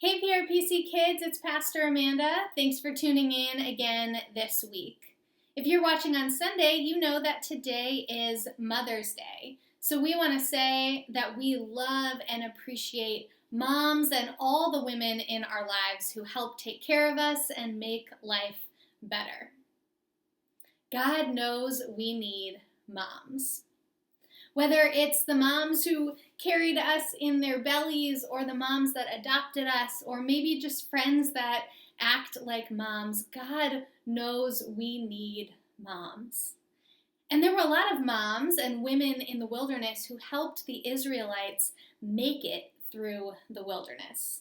Hey PRPC kids, it's Pastor Amanda. Thanks for tuning in again this week. If you're watching on Sunday, you know that today is Mother's Day. So we want to say that we love and appreciate moms and all the women in our lives who help take care of us and make life better. God knows we need moms. Whether it's the moms who carried us in their bellies, or the moms that adopted us, or maybe just friends that act like moms, God knows we need moms. And there were a lot of moms and women in the wilderness who helped the Israelites make it through the wilderness.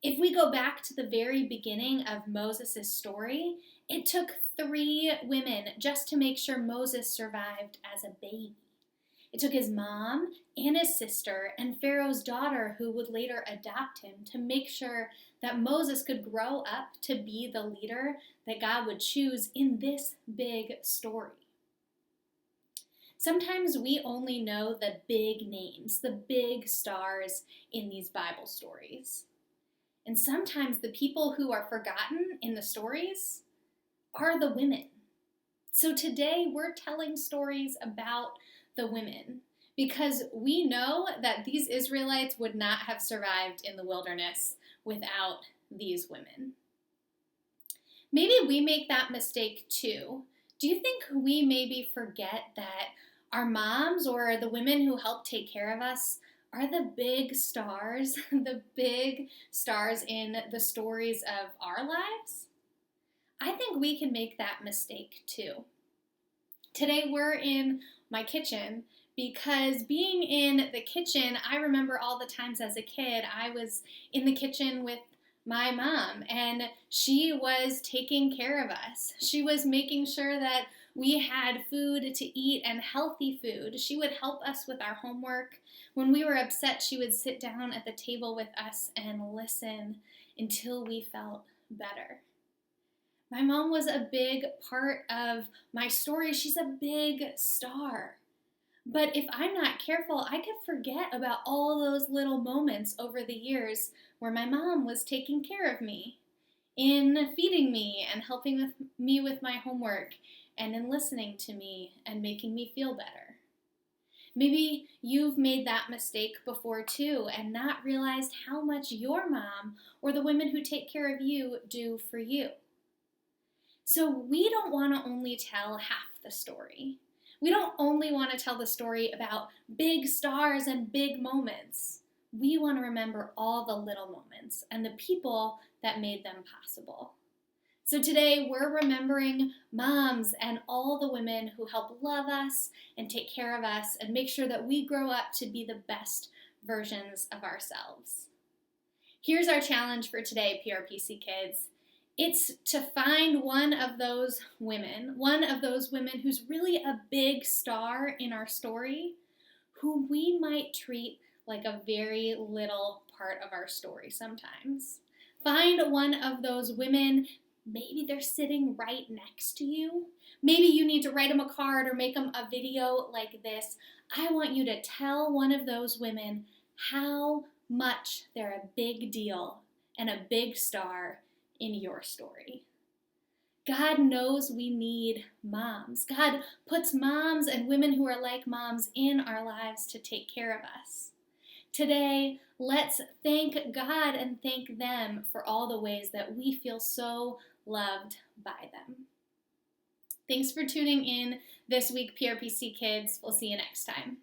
If we go back to the very beginning of Moses' story, it took 3 women just to make sure Moses survived as a baby. It took his mom and his sister and Pharaoh's daughter, who would later adopt him, to make sure that Moses could grow up to be the leader that God would choose in this big story. Sometimes we only know the big names, the big stars in these Bible stories. And sometimes the people who are forgotten in the stories are the women. So today we're telling stories about the women, because we know that these Israelites would not have survived in the wilderness without these women. Maybe we make that mistake too. Do you think we maybe forget that our moms or the women who help take care of us are the big stars, the big stars in the stories of our lives? I think we can make that mistake too. Today we're in my kitchen because being in the kitchen, I remember all the times as a kid I was in the kitchen with my mom, and she was taking care of us. She was making sure that we had food to eat and healthy food. She would help us with our homework. When we were upset, she would sit down at the table with us and listen until we felt better. My mom was a big part of my story. She's a big star. But if I'm not careful, I could forget about all those little moments over the years where my mom was taking care of me, in feeding me and helping me with my homework, and in listening to me and making me feel better. Maybe you've made that mistake before too and not realized how much your mom or the women who take care of you do for you. So we don't want to only tell half the story. We don't only want to tell the story about big stars and big moments. We want to remember all the little moments and the people that made them possible. So today we're remembering moms and all the women who help love us and take care of us and make sure that we grow up to be the best versions of ourselves. Here's our challenge for today, PRPC kids. It's to find one of those women who's really a big star in our story, who we might treat like a very little part of our story sometimes. Find one of those women. Maybe they're sitting right next to you. Maybe you need to write them a card or make them a video like this. I want you to tell one of those women how much they're a big deal and a big star in your story. God knows we need moms. God puts moms and women who are like moms in our lives to take care of us. Today, let's thank God and thank them for all the ways that we feel so loved by them. Thanks for tuning in this week, PRPC kids. We'll see you next time.